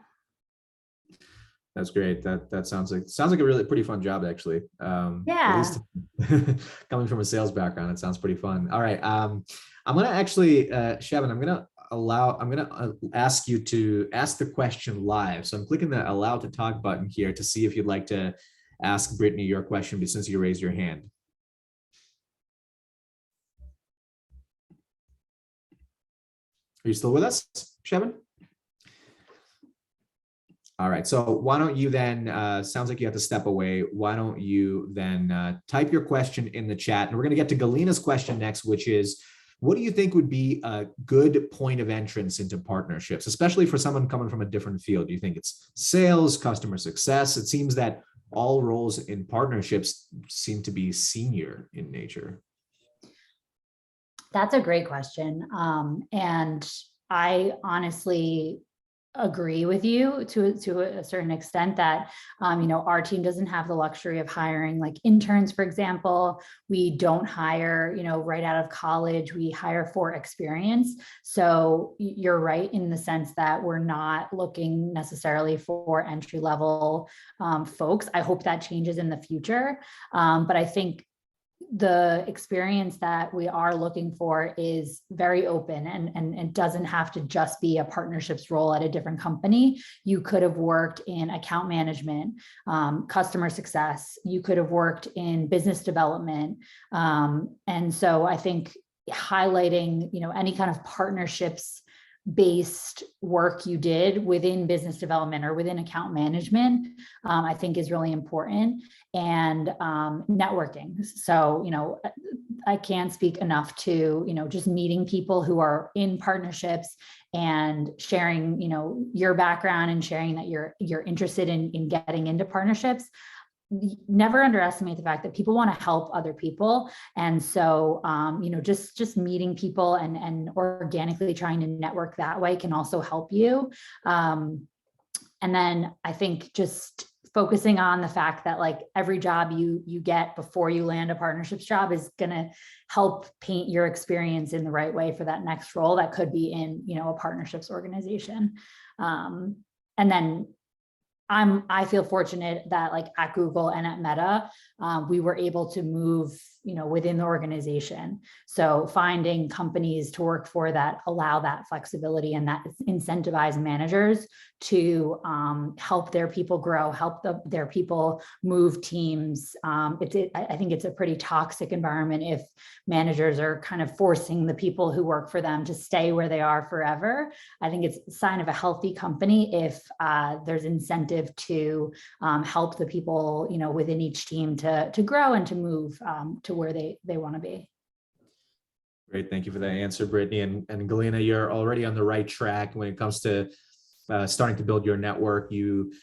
That's great. That sounds like a really pretty fun job, actually. At least coming from a sales background, it sounds pretty fun. All right. I'm gonna actually, Shevin, I'm gonna ask you to ask the question live. So I'm clicking the allow to talk button here to see if you'd like to ask Brittany your question, since you raised your hand. Are you still with us, Shevin? All right, so why don't you then, sounds like you have to step away. Why don't you then type your question in the chat? And we're gonna get to Galina's question next, which is, what do you think would be a good point of entrance into partnerships, especially for someone coming from a different field? Do you think it's sales, customer success? It seems that all roles in partnerships seem to be senior in nature. That's a great question. And I honestly agree with you to a certain extent that, our team doesn't have the luxury of hiring like interns, for example. We don't hire, right out of college. We hire for experience. So you're right in the sense that we're not looking necessarily for entry-level folks. I hope that changes in the future. But I think the experience that we are looking for is very open, and it doesn't have to just be a partnerships role at a different company. You could have worked in account management, customer success. You could have worked in business development. And so I think highlighting, any kind of partnerships based work you did within business development or within account management, I think is really important. And networking. So, I can't speak enough to, just meeting people who are in partnerships and sharing, your background and sharing that you're interested in getting into partnerships. Never underestimate the fact that people want to help other people. And so, just meeting people and organically trying to network that way can also help you. And then I think just focusing on the fact that like every job you get before you land a partnerships job is going to help paint your experience in the right way for that next role that could be in, a partnerships organization. And then I feel fortunate that like at Google and at Meta, we were able to move, within the organization. So finding companies to work for that allow that flexibility and that incentivize managers to help their people grow, help their people move teams. I think it's a pretty toxic environment if managers are kind of forcing the people who work for them to stay where they are forever. I think it's a sign of a healthy company if there's incentive to help the people, within each team to grow and to move to where they want to be. Great, thank you for that answer, Brittany. And Galina, you're already on the right track when it comes to starting to build your network. You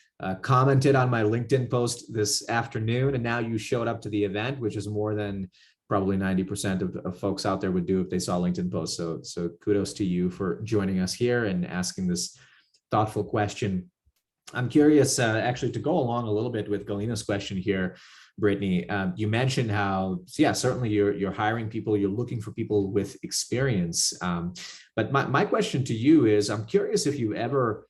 commented on my LinkedIn post this afternoon, and now you showed up to the event, which is more than probably 90% of folks out there would do if they saw LinkedIn posts. So kudos to you for joining us here and asking this thoughtful question. I'm curious, actually, to go along a little bit with Galina's question here, Brittany. You mentioned how, certainly you're hiring people, you're looking for people with experience. But my question to you is, I'm curious if you ever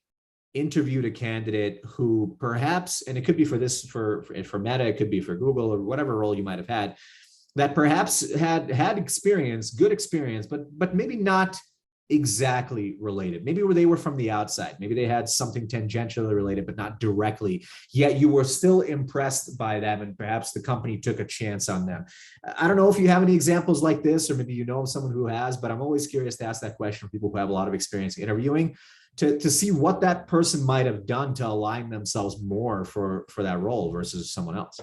interviewed a candidate who perhaps, and it could be for Meta, it could be for Google or whatever role you might have had, that perhaps had experience, good experience, but maybe not exactly related. Maybe they were from the outside. Maybe they had something tangentially related, but not directly. Yet you were still impressed by them, and perhaps the company took a chance on them. I don't know if you have any examples like this, or maybe you know of someone who has, but I'm always curious to ask that question for people who have a lot of experience interviewing, to see what that person might have done to align themselves more for that role versus someone else.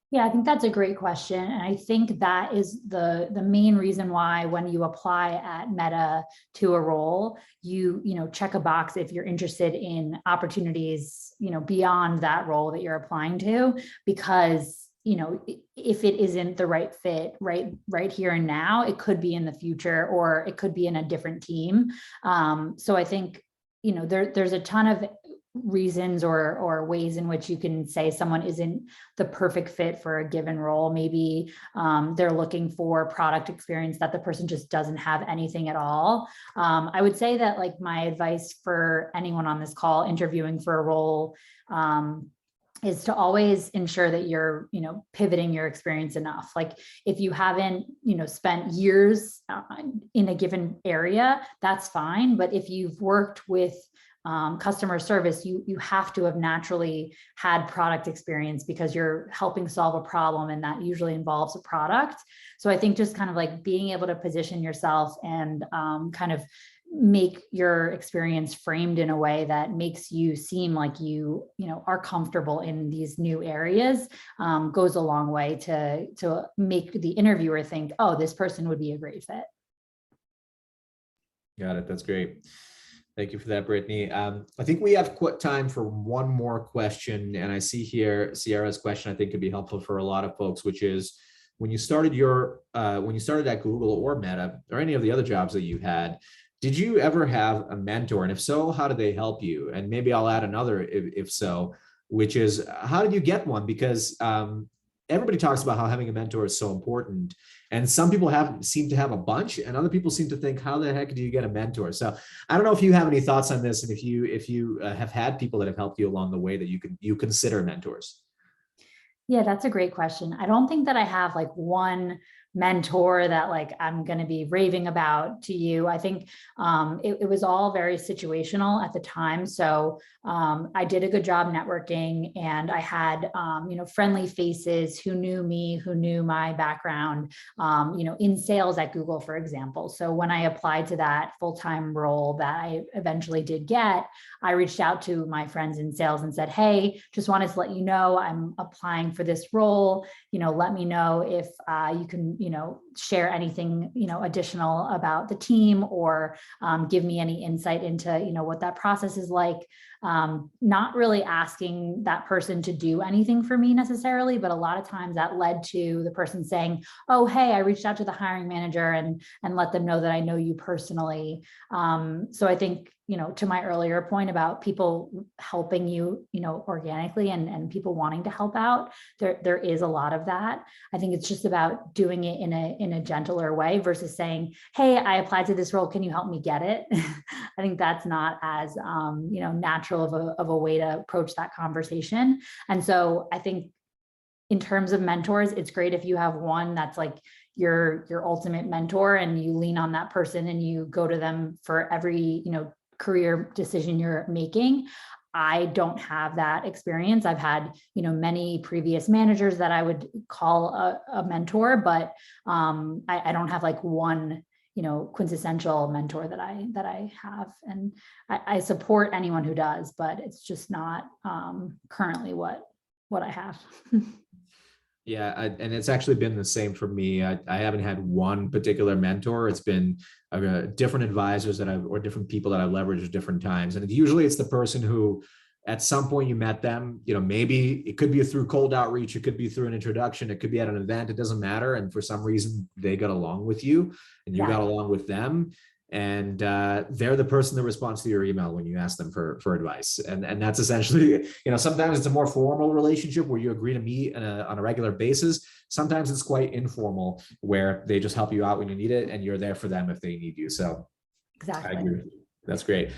Yeah, I think that's a great question. And I think that is the main reason why when you apply at Meta to a role, you check a box if you're interested in opportunities, beyond that role that you're applying to, because, if it isn't the right fit right here and now, it could be in the future, or it could be in a different team. So I think, there's a ton of reasons or ways in which you can say someone isn't the perfect fit for a given role. Maybe they're looking for product experience that the person just doesn't have anything at all. I would say that like my advice for anyone on this call interviewing for a role is to always ensure that you're, pivoting your experience enough. Like if you haven't, spent years in a given area, that's fine. But if you've worked with customer service, you have to have naturally had product experience because you're helping solve a problem, and that usually involves a product. So I think just kind of like being able to position yourself and kind of make your experience framed in a way that makes you seem like you are comfortable in these new areas goes a long way to make the interviewer think, oh, this person would be a great fit. Got it. That's great. Thank you for that, Brittany. I think we have time for one more question, and I see here Sierra's question I think could be helpful for a lot of folks, which is when you started at Google or Meta or any of the other jobs that you had, did you ever have a mentor? And if so, how did they help you? And maybe I'll add another if so, which is how did you get one? Because everybody talks about how having a mentor is so important. And some people seem to have a bunch, and other people seem to think, how the heck do you get a mentor? So I don't know if you have any thoughts on this, and if you have had people that have helped you along the way that you consider mentors. Yeah, that's a great question. I don't think that I have like one mentor that like I'm going to be raving about to you. I think it was all very situational at the time. So I did a good job networking, and I had friendly faces who knew me, who knew my background, in sales at Google, for example. So when I applied to that full-time role that I eventually did get, I reached out to my friends in sales and said, hey, just wanted to let you know I'm applying for this role. Let me know if you can share anything, additional about the team, or give me any insight into, what that process is like. Not really asking that person to do anything for me necessarily, but a lot of times that led to the person saying, oh, hey, I reached out to the hiring manager and let them know that I know you personally. So I think, to my earlier point about people helping you, organically and people wanting to help out, there is a lot of that. I think it's just about doing it in a gentler way versus saying, hey, I applied to this role, can you help me get it? I think that's not as, natural of a way to approach that conversation. And so I think in terms of mentors, it's great if you have one that's like your ultimate mentor, and you lean on that person and you go to them for every, career decision you're making. I don't have that experience. I've had, many previous managers that I would call a mentor, but I don't have like one, quintessential mentor that I have. And I support anyone who does, but it's just not currently what I have. Yeah, and it's actually been the same for me. I haven't had one particular mentor. It's been different advisors or different people that I've leveraged at different times. And usually it's the person who at some point you met them, maybe it could be through cold outreach, it could be through an introduction, it could be at an event, it doesn't matter. And for some reason they got along with you and you got along with them. And they're the person that responds to your email when you ask them for advice. And that's essentially, sometimes it's a more formal relationship where you agree to meet on a regular basis. Sometimes it's quite informal where they just help you out when you need it and you're there for them if they need you. So exactly. I agree with you. That's great.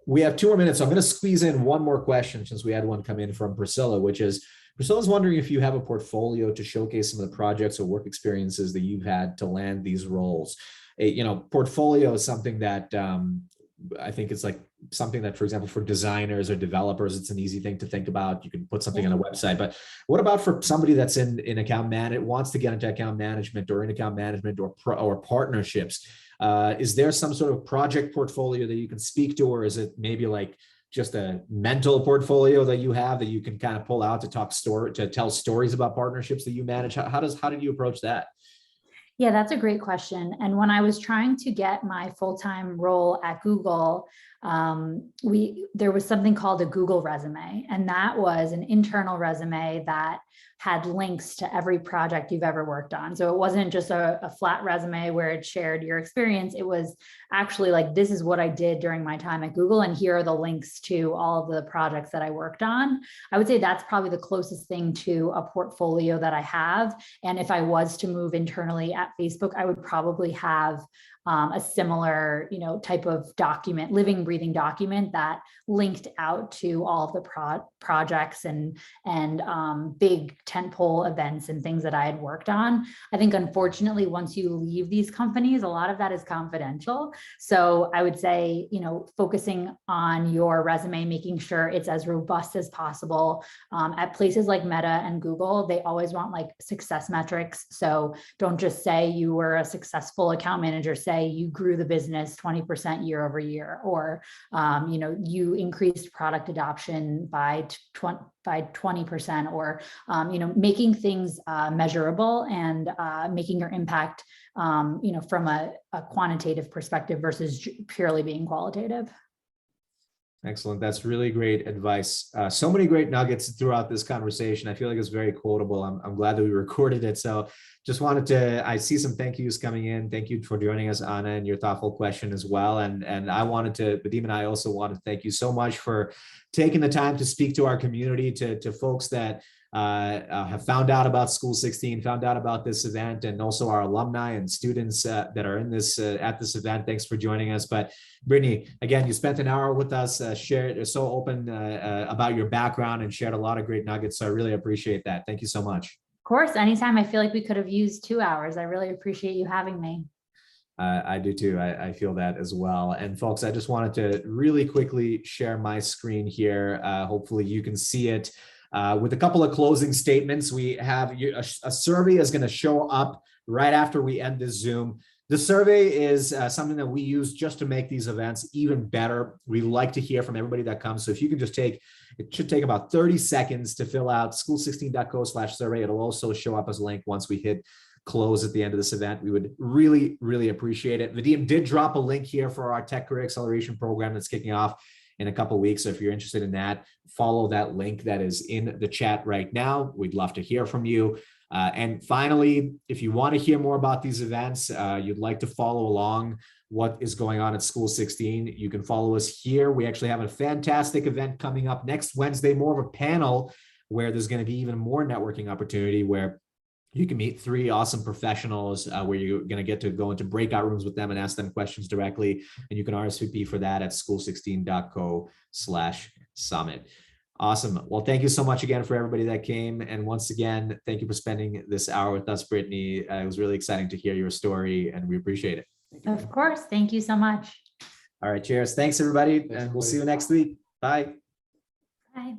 We have 2 more minutes. So I'm going to squeeze in one more question since we had one come in from Priscilla, which is, Priscilla's wondering if you have a portfolio to showcase some of the projects or work experiences that you've had to land these roles. Portfolio is something that I think it's like something that, for example, for designers or developers, it's an easy thing to think about. You can put something on a website, but what about for somebody that's in account management, wants to get into account management or in account management or partnerships? Is there some sort of project portfolio that you can speak to, or is it maybe like just a mental portfolio that you have that you can kind of pull out to tell stories about partnerships that you manage? How did you approach that? Yeah, that's a great question. And when I was trying to get my full-time role at Google, there was something called a Google resume, and that was an internal resume that had links to every project you've ever worked on. So it wasn't just a flat resume where it shared your experience. It was actually like, this is what I did during my time at Google, and here are the links to all of the projects that I worked on. I would say that's probably the closest thing to a portfolio that I have. And if I was to move internally at Facebook, I would probably have a similar, type of document, living, breathing document that linked out to all of the projects and big tentpole events and things that I had worked on. I think, unfortunately, once you leave these companies, a lot of that is confidential. So I would say, focusing on your resume, making sure it's as robust as possible. At places like Meta and Google, they always want like success metrics. So don't just say you were a successful account manager, say you grew the business 20% year over year, or you increased product adoption by 20%, or making things measurable and making your impact from a quantitative perspective versus purely being qualitative. Excellent. That's really great advice. So many great nuggets throughout this conversation. I feel like it's very quotable. I'm glad that we recorded it. So just wanted to, I see some thank yous coming in. Thank you for joining us, Anna, and your thoughtful question as well. And I wanted to, Vadim and I also want to thank you so much for taking the time to speak to our community, to folks that have found out about School16, found out about this event, and also our alumni and students that are in this at this event. Thanks for joining us. But Brittany, again, you spent an hour with us, shared so open about your background and shared a lot of great nuggets. So I really appreciate that. Thank you so much. Of course, anytime. I feel like we could have used 2 hours. I really appreciate you having me. I do too. I feel that as well. And folks, I just wanted to really quickly share my screen here. Hopefully you can see it. With a couple of closing statements, we have a survey is going to show up right after we end this Zoom. The survey is something that we use just to make these events even better. We like to hear from everybody that comes. So if you can just it should take about 30 seconds to fill out school16.co/survey. It'll also show up as a link once we hit close at the end of this event. We would really, really appreciate it. Vadim did drop a link here for our Tech Career Acceleration program that's kicking off in a couple of weeks. So if you're interested in that, follow that link that is in the chat right now. We'd love to hear from you. And finally, if you want to hear more about these events, you'd like to follow along what is going on at School16, you can follow us here. We actually have a fantastic event coming up next Wednesday, more of a panel where there's going to be even more networking opportunity, where you can meet 3 awesome professionals where you're going to get to go into breakout rooms with them and ask them questions directly. And you can RSVP for that at school16.co/summit. Awesome. Well, thank you so much again for everybody that came. And once again, thank you for spending this hour with us, Brittany. It was really exciting to hear your story and we appreciate it. Of course. Thank you so much. All right. Cheers. Thanks, everybody. And we'll see you next week. Bye. Bye.